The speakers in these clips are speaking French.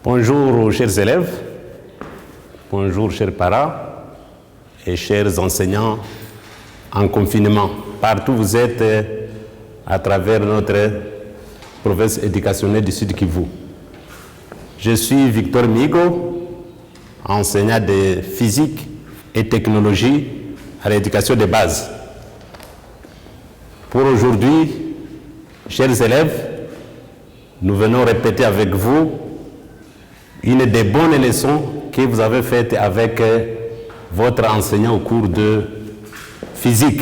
Bonjour chers élèves, bonjour chers parents et chers enseignants en confinement. Partout où vous êtes à travers notre province éducationnelle du Sud Kivu. Je suis Victor Migo, enseignant de physique et technologie à l'éducation de base. Pour aujourd'hui, chers élèves, nous venons répéter avec vous une des bonnes leçons que vous avez faites avec votre enseignant au cours de physique.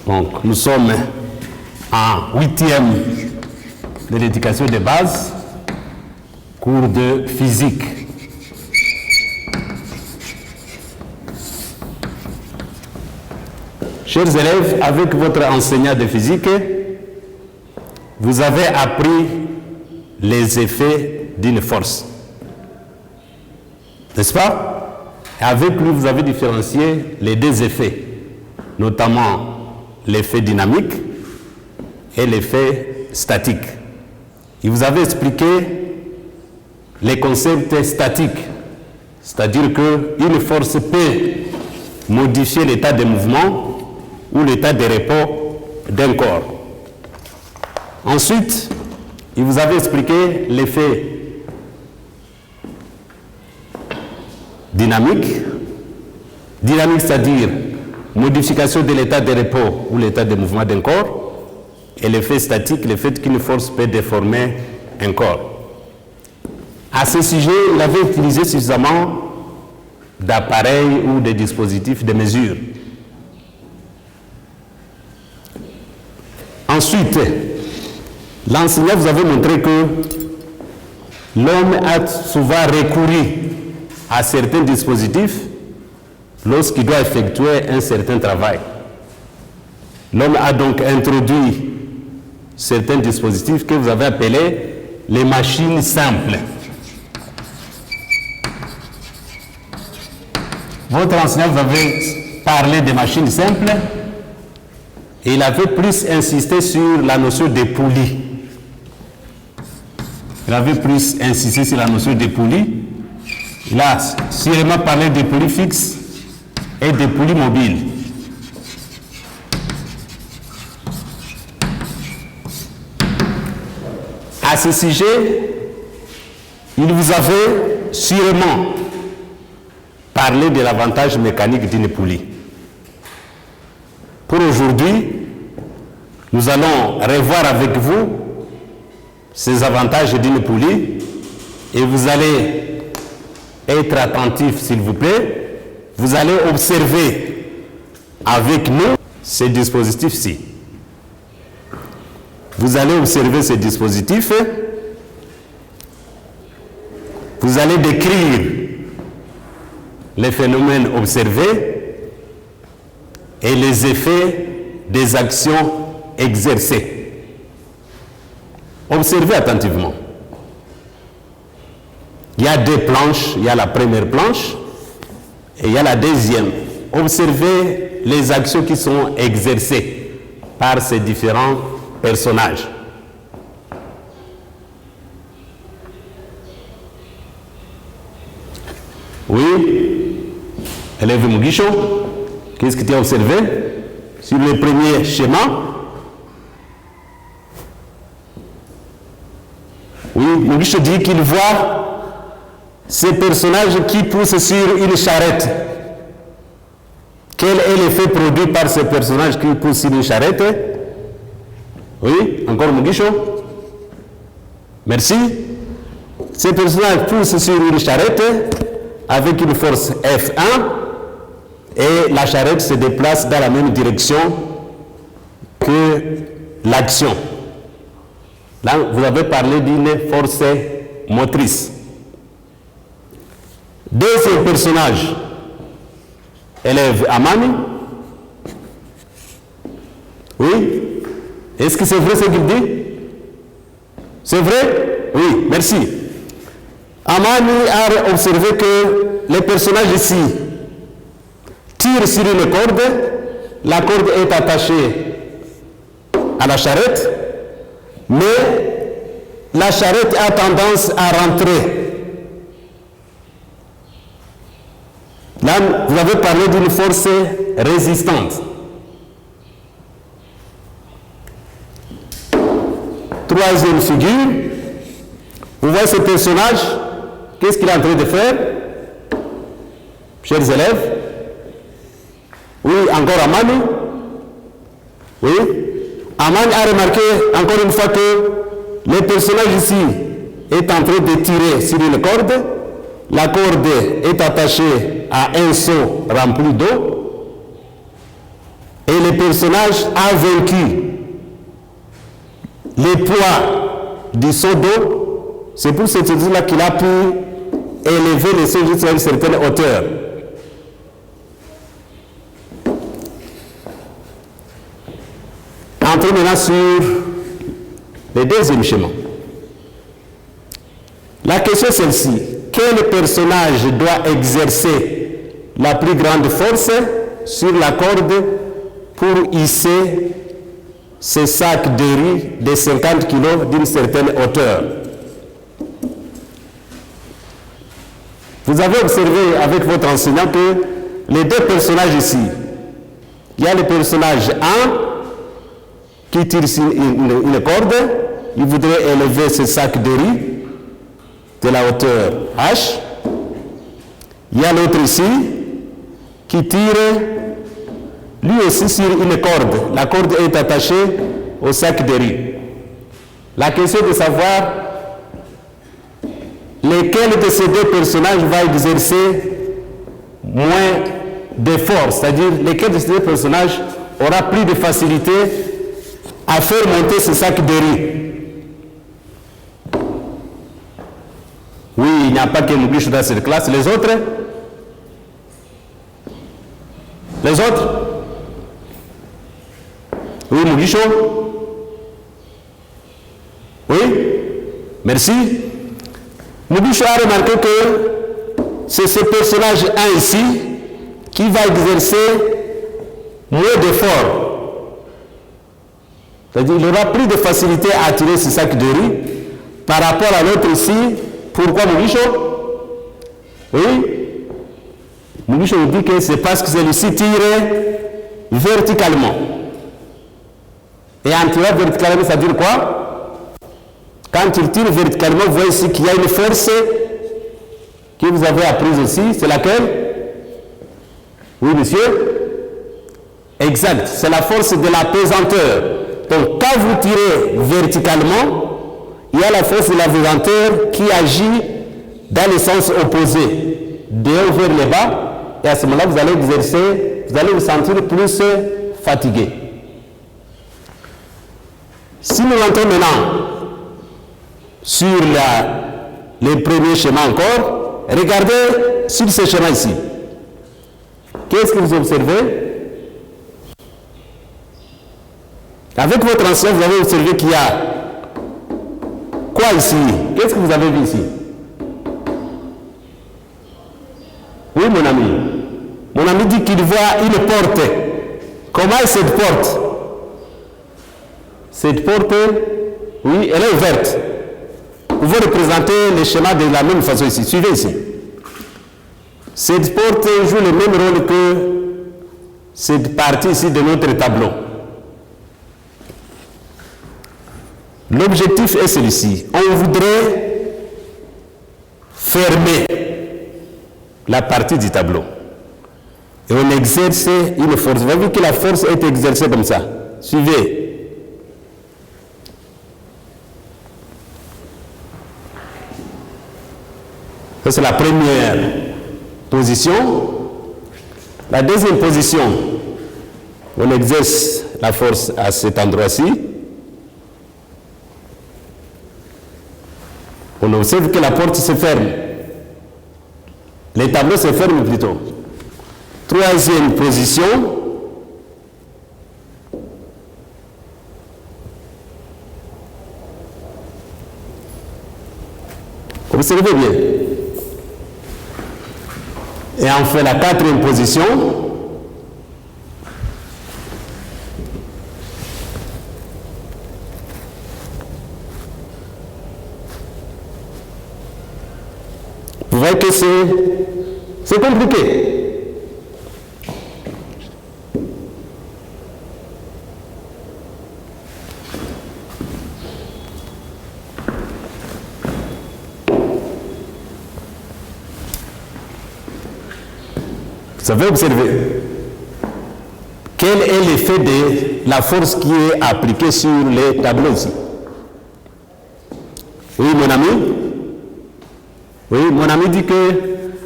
Donc, nous sommes en 8e de l'éducation de base, cours de physique. Chers élèves, avec votre enseignant de physique, vous avez appris les effets d'une force. N'est-ce pas? Avec lui, vous avez différencié les deux effets, notamment l'effet dynamique et l'effet statique. Il vous avait expliqué les concepts statiques, c'est-à-dire qu'une force peut modifier l'état de mouvement ou l'état de repos d'un corps. Ensuite, il vous avait expliqué l'effet dynamique. Dynamique, c'est-à-dire modification de l'état de repos ou l'état de mouvement d'un corps. Et l'effet statique, le fait qu'une force peut déformer un corps. À ce sujet, il avait utilisé suffisamment d'appareils ou de dispositifs de mesure. Ensuite, l'enseignant vous avait montré que l'homme a souvent recouru à certains dispositifs lorsqu'il doit effectuer un certain travail. L'homme a donc introduit certains dispositifs que vous avez appelés les machines simples. Votre enseignant vous avait parlé des machines simples et il avait plus insisté sur la notion de poulie. Il avait plus insisté sur la notion de poulie. Il a sûrement parlé de poulies fixes et de poulies mobiles. À ce sujet, il vous avait sûrement parlé de l'avantage mécanique d'une poulie. Pour aujourd'hui, nous allons revoir avec vous ces avantages d'une poulie et vous allez être attentifs, s'il vous plaît. Vous allez observer avec nous ces dispositifs-ci. Vous allez observer ces dispositifs. Vous allez décrire les phénomènes observés et les effets des actions exercées. Observez attentivement. Il y a deux planches, il y a la première planche et il y a la deuxième. Observez les actions qui sont exercées par ces différents personnages. Oui, élève Mugisho, qu'est-ce que tu as observé sur le premier schéma? Oui, Mugisho dit qu'il voit ces personnages qui poussent sur une charrette. Quel est l'effet produit par ces personnages qui poussent sur une charrette? Oui, encore Mugisho? Merci. Ces personnages poussent sur une charrette avec une force F1 et la charrette se déplace dans la même direction que l'action. Là, vous avez parlé d'une force motrice. Deuxième personnage, élève Amani. Oui? Est-ce que c'est vrai ce qu'il dit? C'est vrai? Oui, merci. Amani a observé que les personnages ici tirent sur une corde, la corde est attachée à la charrette, mais la charrette a tendance à rentrer. Là, vous avez parlé d'une force résistante. Troisième figure, vous voyez ce personnage, qu'est-ce qu'il est en train de faire, chers élèves? Oui, encore Amani. Oui, Amani a remarqué encore une fois que le personnage ici est en train de tirer sur une corde. La corde est attachée à un seau rempli d'eau et le personnage a vaincu le poids du seau d'eau. C'est pour cette raison-là qu'il a pu élever le seau jusqu'à une certaine hauteur. Entrons maintenant sur le deuxième schéma. La question est celle-ci. Quel personnage doit exercer la plus grande force sur la corde pour hisser ce sac de riz de 50 kg d'une certaine hauteur? Vous avez observé avec votre enseignant que les deux personnages ici, il y a le personnage 1 qui tire sur une corde, il voudrait élever ce sac de riz de la hauteur H. Il y a l'autre ici qui tire lui aussi sur une corde. La corde est attachée au sac de riz. La question est de savoir lequel de ces deux personnages va exercer moins d'efforts, c'est-à-dire lequel de ces deux personnages aura plus de facilité à faire monter ce sac de riz. Oui, il n'y a pas que Mugisho dans cette classe. Les autres? Les autres? Oui, Mugisho? Oui? Merci. Mugisho a remarqué que c'est ce personnage 1 ici qui va exercer moins d'efforts. C'est-à-dire qu'il aura plus de facilité à tirer ce sac de riz par rapport à l'autre ici. Pourquoi Mugisho? Oui? Mugisho nous dit que c'est parce que celui-ci tire verticalement. Et en tirant verticalement, ça veut dire quoi? Quand il tire verticalement, vous voyez ici qu'il y a une force que vous avez apprise ici. C'est laquelle? Oui, monsieur? Exact. C'est la force de la pesanteur. Donc, quand vous tirez verticalement, il y a la force de la pesanteur qui agit dans le sens opposé, de haut vers le bas, et à ce moment-là, vous allez exercer, vous allez vous sentir plus fatigué. Si nous rentrons maintenant sur le premier schéma encore, regardez sur ce schéma ici. Qu'est-ce que vous observez? Avec votre ancien, vous avez observé qu'il y a quoi ici? Qu'est-ce que vous avez vu ici? Oui, mon ami. Mon ami dit qu'il voit une porte. Comment est cette porte? Cette porte, oui, elle est ouverte. Vous pouvez représenter le schéma de la même façon ici. Suivez ici. Cette porte joue le même rôle que cette partie ici de notre tableau. L'objectif est celui-ci. On voudrait fermer la partie du tableau. Et on exerce une force. Vous voyez que la force est exercée comme ça. Suivez. Ça, c'est la première position. La deuxième position, on exerce la force à cet endroit-ci. On observe que la porte se ferme. Les tableaux se ferment plutôt. Troisième position. Observez bien. Et enfin, la quatrième position. vrai que c'est compliqué. Vous avez observé quel est l'effet de la force qui est appliquée sur les tableaux ici. Oui, mon ami? Oui, mon ami dit que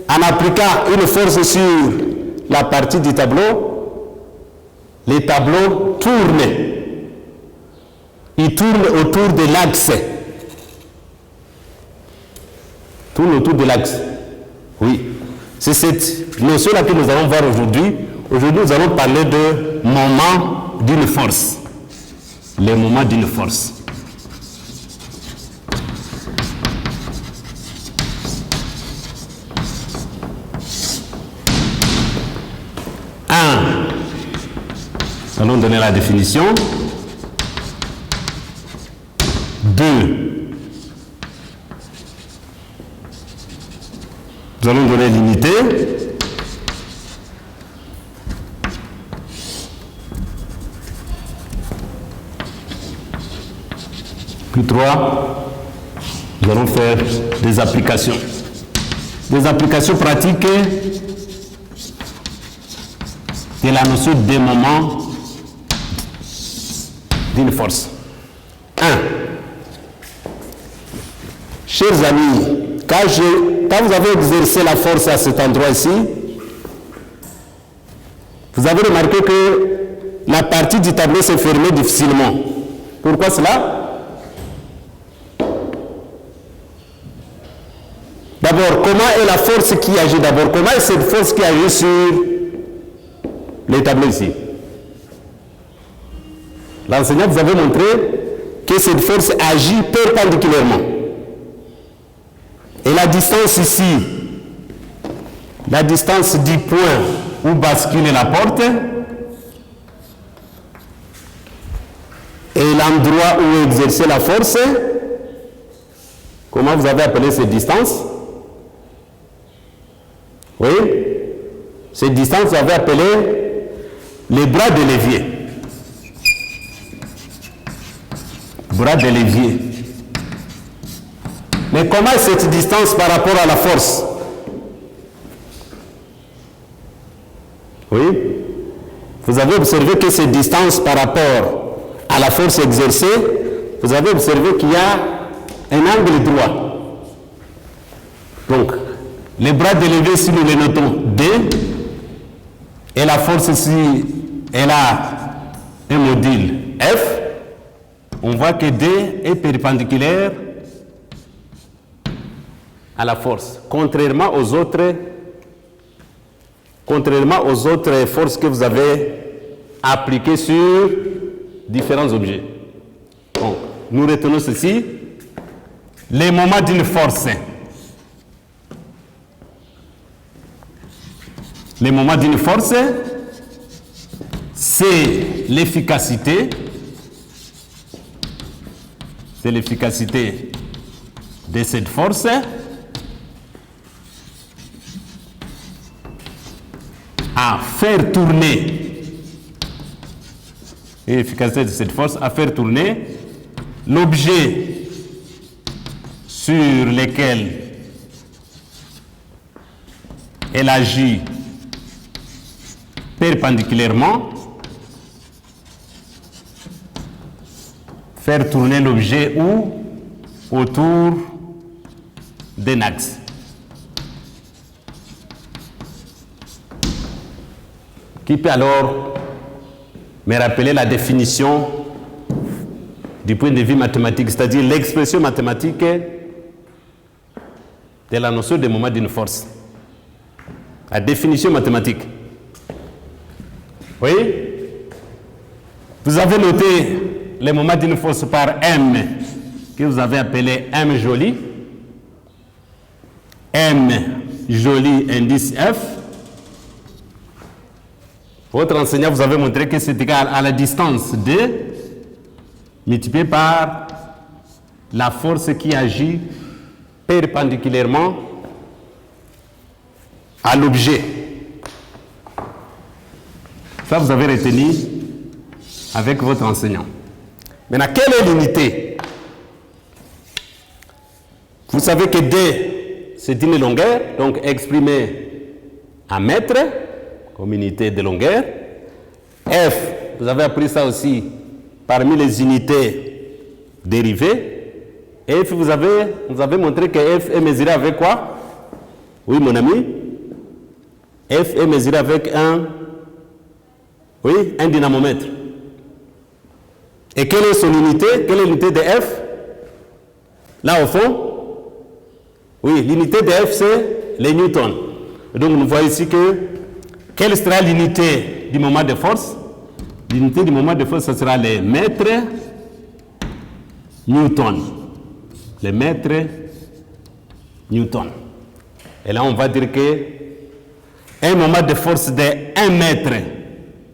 en appliquant une force sur la partie du tableau, les tableaux tournent. Ils tournent autour de l'axe. Tournent autour de l'axe. Oui. C'est cette notion-là que nous allons voir aujourd'hui. Aujourd'hui, nous allons parler de moment d'une force. Les moments d'une force. Nous allons donner la définition. 2. Nous allons donner l'unité. Puis 3, nous allons faire des applications. Des applications pratiques de la notion des moments d'une force. 1. Chers amis, quand vous avez exercé la force à cet endroit ici, vous avez remarqué que la partie du tableau s'est fermée difficilement. Pourquoi cela? D'abord, comment est la force qui agit d'abord? Comment est cette force qui agit sur les tableaux ici? L'enseignant vous avait montré que cette force agit perpendiculairement. Et la distance ici, la distance du point où bascule la porte, et l'endroit où exercer la force, comment vous avez appelé cette distance? Oui? Cette distance, vous avez appelé les bras de l'évier. Bras de l'évier. Mais comment est cette distance par rapport à la force? Oui? Vous avez observé que cette distance par rapport à la force exercée, vous avez observé qu'il y a un angle droit. Donc, les bras de l'évier, si nous les notons D, et la force ici, elle a un module F, on voit que D est perpendiculaire à la force, contrairement aux autres forces que vous avez appliquées sur différents objets. Bon, nous retenons ceci. Les moments d'une force. Les moments d'une force, c'est l'efficacité. C'est l'efficacité de cette force à faire tourner, l'efficacité de cette force à faire tourner l'objet sur lequel elle agit perpendiculairement, faire tourner l'objet où? Autour d'un axe. Qui peut alors me rappeler la définition du point de vue mathématique, c'est-à-dire l'expression mathématique de la notion de moment d'une force? La définition mathématique. Oui? Vous avez noté les moments d'une force par M, que vous avez appelé M joli. M joli indice F. Votre enseignant vous avait montré que c'est égal à la distance D multiplié par la force qui agit perpendiculairement à l'objet. Ça, vous avez retenu avec votre enseignant. Maintenant, quelle est l'unité? Vous savez que D, c'est une longueur, donc exprimée en mètres, comme unité de longueur. F, vous avez appris ça aussi parmi les unités dérivées. F, vous avez montré que F est mesuré avec quoi? Oui, mon ami? F est mesuré avec un dynamomètre. Et quelle est son unité? Quelle est l'unité de F? Là au fond? Oui, l'unité de F, c'est les newtons. Et donc nous voyons ici que quelle sera l'unité du moment de force? L'unité du moment de force, ce sera les mètres newtons. Les mètres newtons. Et là, on va dire que un moment de force de 1 mètre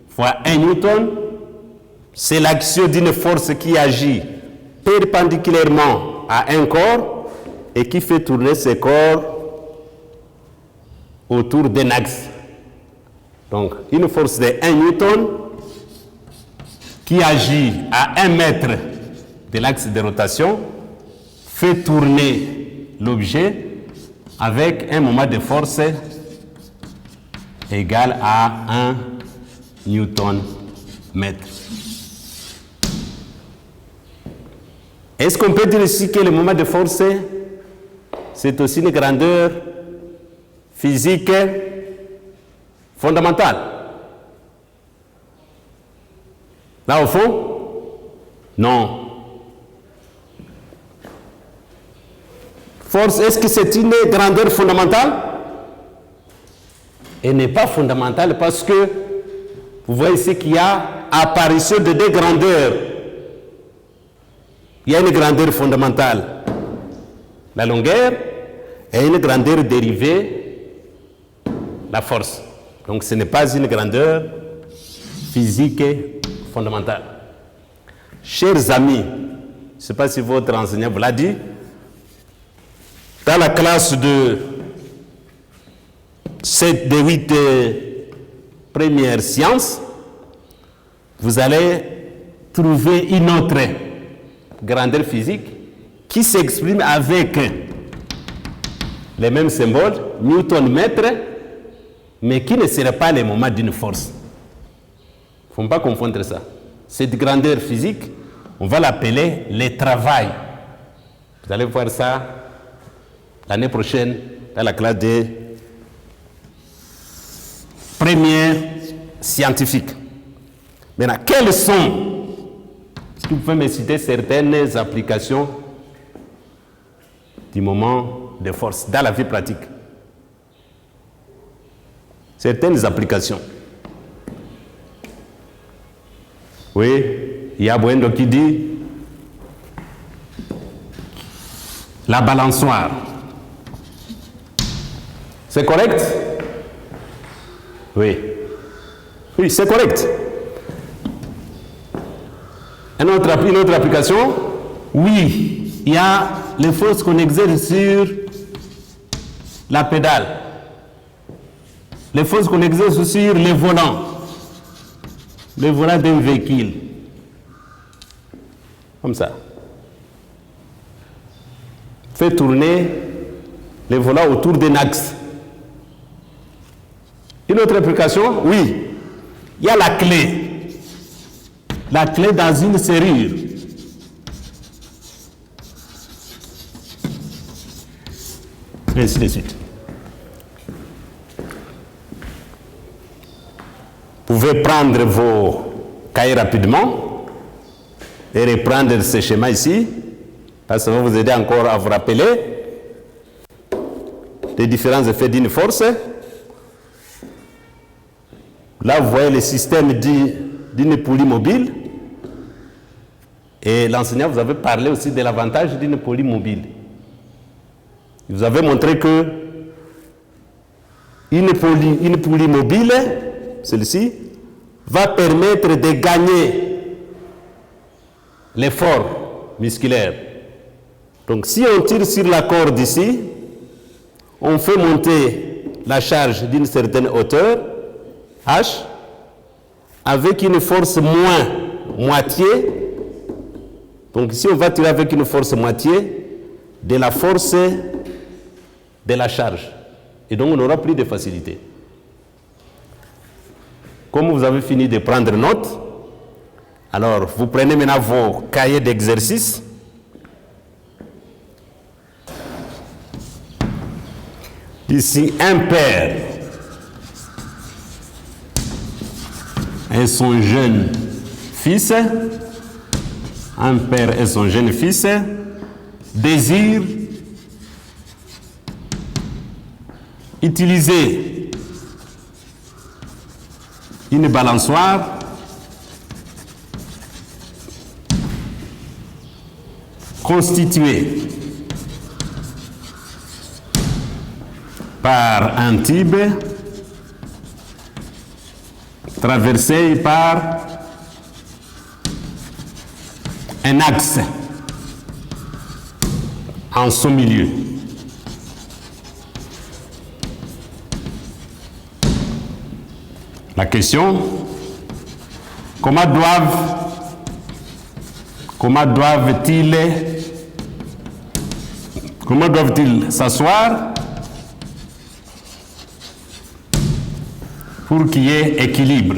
fois 1 newton, c'est l'action d'une force qui agit perpendiculairement à un corps et qui fait tourner ce corps autour d'un axe. Donc, une force de 1 newton qui agit à 1 mètre de l'axe de rotation fait tourner l'objet avec un moment de force égal à 1 newton mètre. Est-ce qu'on peut dire ici que le moment de force, c'est aussi une grandeur physique fondamentale? Là au fond? Non. Force, est-ce que c'est une grandeur fondamentale? Elle n'est pas fondamentale parce que vous voyez ici qu'il y a apparition de deux grandeurs. Il y a une grandeur fondamentale, la longueur, et une grandeur dérivée, la force. Donc ce n'est pas une grandeur physique fondamentale. Chers amis, je ne sais pas si votre enseignant vous l'a dit, dans la classe de 7 de 8 premières sciences, vous allez trouver une autre grandeur physique qui s'exprime avec les mêmes symboles, Newton mètre, mais qui ne serait pas le moment d'une force. Il ne faut pas confondre ça. Cette grandeur physique, on va l'appeler le travail. Vous allez voir ça l'année prochaine dans la classe des premières scientifiques. Maintenant, quelles sont, est-ce que vous pouvez me citer certaines applications du moment de force dans la vie pratique? Certaines applications. Oui, il y a Bueno qui dit la balançoire. C'est correct? Oui. Oui, c'est correct. Une autre application? Oui, il y a les forces qu'on exerce sur la pédale. Les forces qu'on exerce sur le volant d'un véhicule. Comme ça. Fait tourner le volant autour d'un axe. Une autre application? Oui. Il y a la clé. La clé dans une serrure. Et ainsi de suite. Vous pouvez prendre vos cahiers rapidement et reprendre ce schéma ici, parce que ça va vous aider encore à vous rappeler les différents effets d'une force. Là, vous voyez le système d'une poulie mobile. Et l'enseignant vous avait parlé aussi de l'avantage d'une poulie mobile. Il vous avait montré que une poulie mobile, celle-ci, va permettre de gagner l'effort musculaire. Donc si on tire sur la corde ici, on fait monter la charge d'une certaine hauteur, H, avec une force moins moitié. Donc ici, on va tirer avec une force moitié de la force de la charge. Et donc, on aura plus de facilité. Comme vous avez fini de prendre note, alors vous prenez maintenant vos cahiers d'exercice. Ici, un père et son jeune fils, un père et son jeune fils désirent utiliser une balançoire constituée par un tube traversé par un axe en son milieu. La question, comment doivent-ils s'asseoir pour qu'il y ait équilibre?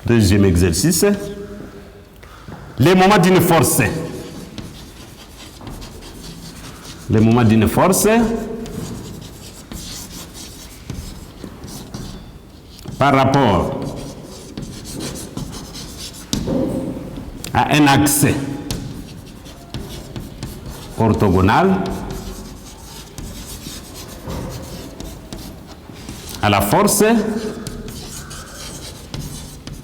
Deuxième exercice. Les moments d'une force. Les moments d'une force par rapport à un axe orthogonal à la force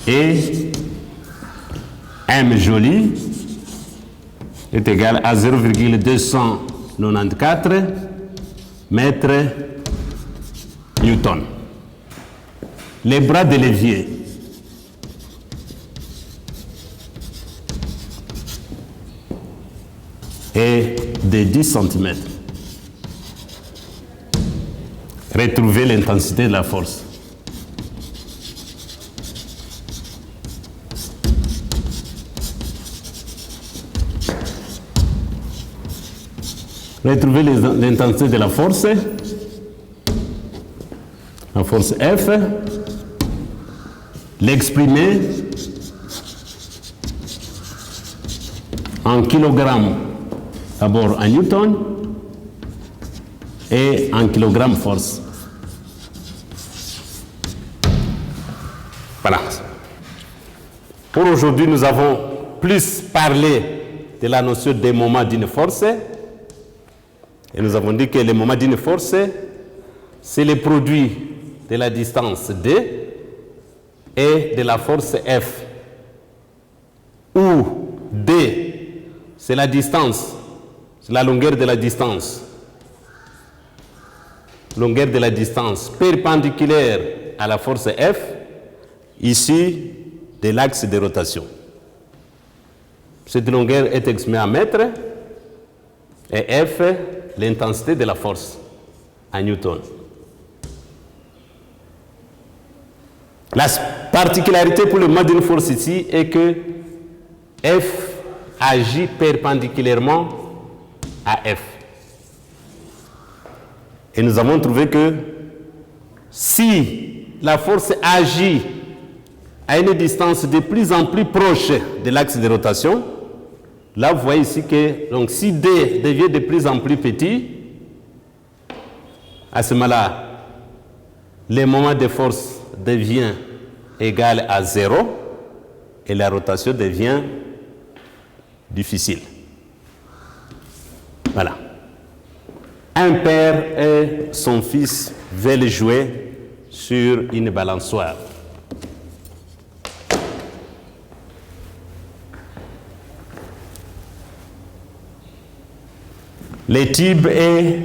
et M joli est égal à 0,294 mètres Newton. Les bras de l'évier est de 10 cm. Retrouvez l'intensité de la force. Retrouvez l'intensité de la force F, l'exprimer en kilogrammes, d'abord en newton et en kilogrammes force. Voilà. Pour aujourd'hui, nous avons plus parlé de la notion des moments d'une force. Et nous avons dit que le moment d'une force, c'est le produit de la distance D et de la force F. Où D, c'est la distance, c'est la longueur de la distance. Longueur de la distance perpendiculaire à la force F, ici, de l'axe de rotation. Cette longueur est exprimée en mètres et F, l'intensité de la force en newton. La particularité pour le moment d'une force ici est que F agit perpendiculairement à F. Et nous avons trouvé que si la force agit à une distance de plus en plus proche de l'axe de rotation, là, vous voyez ici que donc, si D devient de plus en plus petit, à ce moment-là, le moment de force devient égal à 0 et la rotation devient difficile. Voilà. Un père et son fils veulent jouer sur une balançoire. Le tube est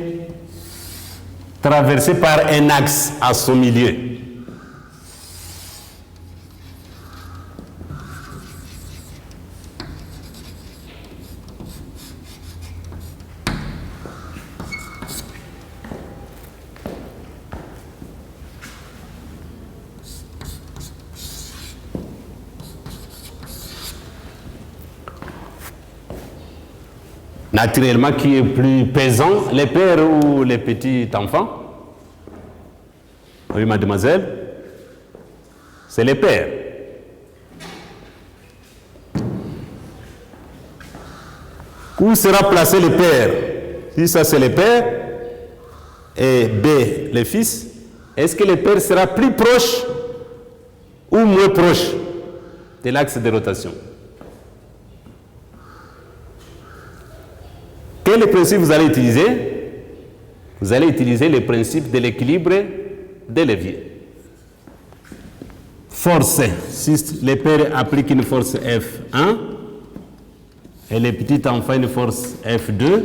traversé par un axe à son milieu. naturellement, qui est plus pesant, les pères ou les petits enfants? Oui, mademoiselle? C'est les pères. Où sera placé le père? Si ça c'est le père et B le fils, est-ce que le père sera plus proche ou moins proche de l'axe de rotation? Quel principe vous allez utiliser? Vous allez utiliser le principe de l'équilibre des leviers. Force, si le père applique une force F1 et le petit enfant une force F2,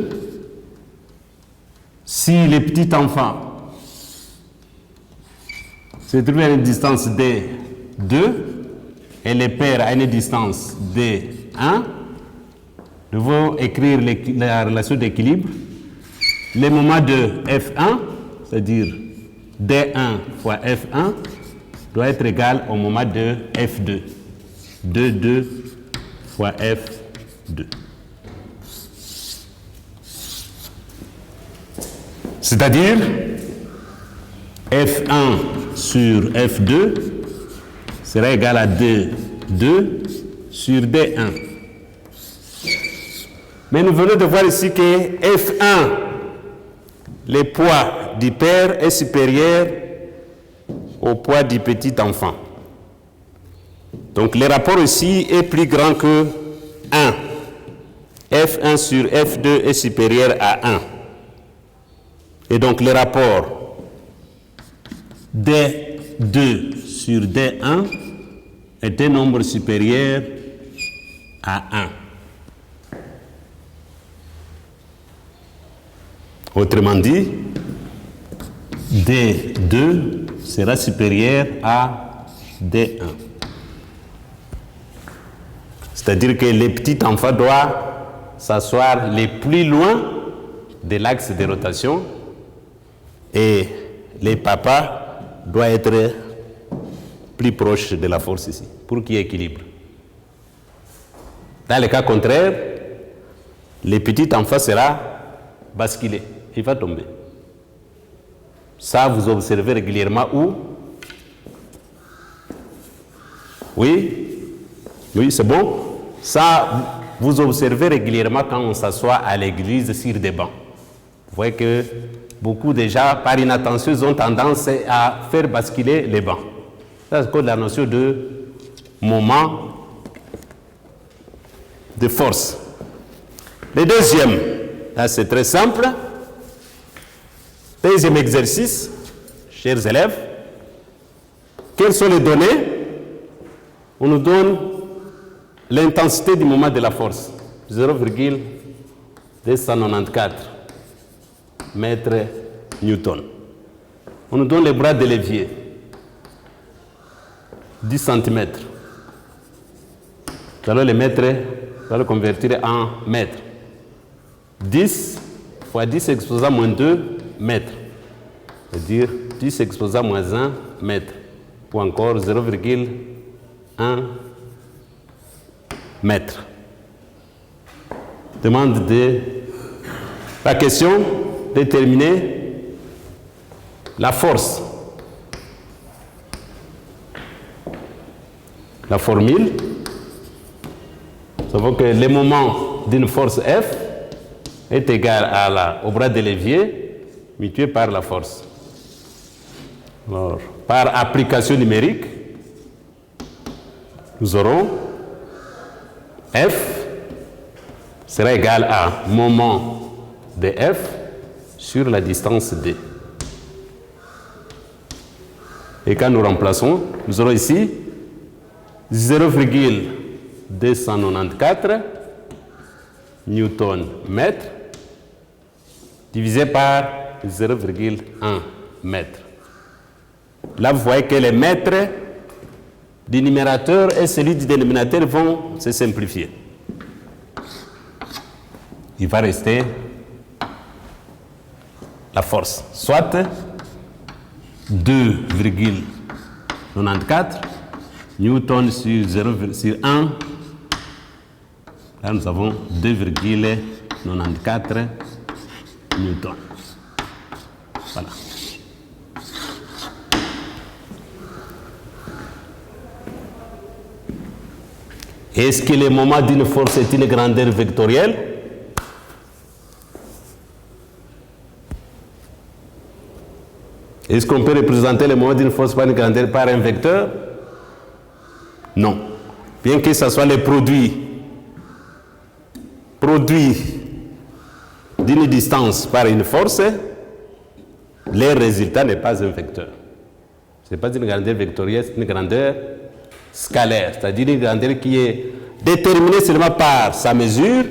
si le petit enfant se trouve à une distance D2 et le père à une distance D1, nous allons écrire la relation d'équilibre. Le moment de F1, c'est-à-dire D1 fois F1, doit être égal au moment de F2. 2 fois F2. C'est-à-dire F1 sur F2 sera égal à 2 sur D1. Mais nous venons de voir ici que F1, le poids du père est supérieur au poids du petit enfant. Donc le rapport ici est plus grand que 1. F1 sur F2 est supérieur à 1. Et donc le rapport D2 sur D1 est un nombre supérieur à 1. Autrement dit, D2 sera supérieur à D1. C'est-à-dire que le petit enfant doit s'asseoir le plus loin de l'axe de rotation et le papa doit être plus proche de la force ici, pour qu'il y ait équilibre. Dans le cas contraire, le petit enfant sera basculé, il va tomber. Ça, vous observez régulièrement où? Oui, c'est bon. Ça, vous observez régulièrement quand on s'assoit à l'église sur des bancs. Vous voyez que beaucoup de gens, par inattention, ont tendance à faire basculer les bancs. C'est la notion de moment de force. Le deuxième, là c'est très simple. Deuxième exercice, chers élèves. Quelles sont les données? On nous donne l'intensité du moment de la force, 0,294 mètres Newton. On nous donne les bras de levier, 10 cm. Nous allons les mettre, nous allons les convertir en mètres. 10 fois 10 exposé à moins 2 mètres. C'est-à-dire 10 exposé à moins 1 mètre. Ou encore 0,1 mètre. Demande de la question, déterminer la force. La formule, nous savons que le moment d'une force F est égal au bras de levier mutué par la force. Alors, par application numérique, nous aurons F sera égal à moment de F sur la distance D. Et quand nous remplaçons, nous aurons ici 0,294 newton mètre divisé par 0,1 mètre. Là, vous voyez que les mètres du numérateur et celui du dénominateur vont se simplifier. Il va rester la force, soit 2,94 newton sur 1. Là, nous avons 2,1 294 newtons. Voilà. Est-ce que le moment d'une force est une grandeur vectorielle? Est-ce qu'on peut représenter le moment d'une force par une grandeur par un vecteur? Non. Bien que ce soit le produit d'une distance par une force, le résultat n'est pas un vecteur. Ce n'est pas une grandeur vectorielle, c'est une grandeur scalaire, c'est-à-dire une grandeur qui est déterminée seulement par sa mesure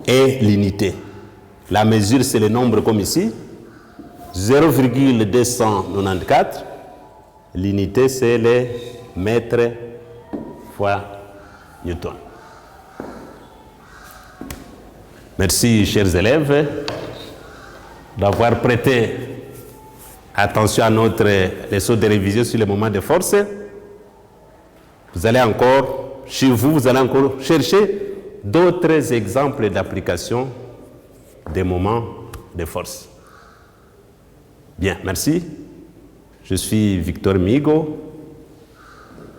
et l'unité. La mesure, c'est le nombre comme ici, 0,294. L'unité, c'est les mètres fois Newton. Merci, chers élèves, d'avoir prêté attention à notre leçon de révision sur les moments de force. Vous allez encore, chez vous, vous allez encore chercher d'autres exemples d'application des moments de force. Bien, merci. Je suis Victor Migo,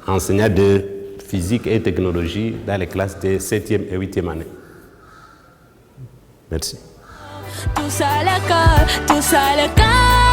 enseignant de physique et technologie dans les classes de 7e et 8e année. Merci. Tous à l'école, tous à l'école.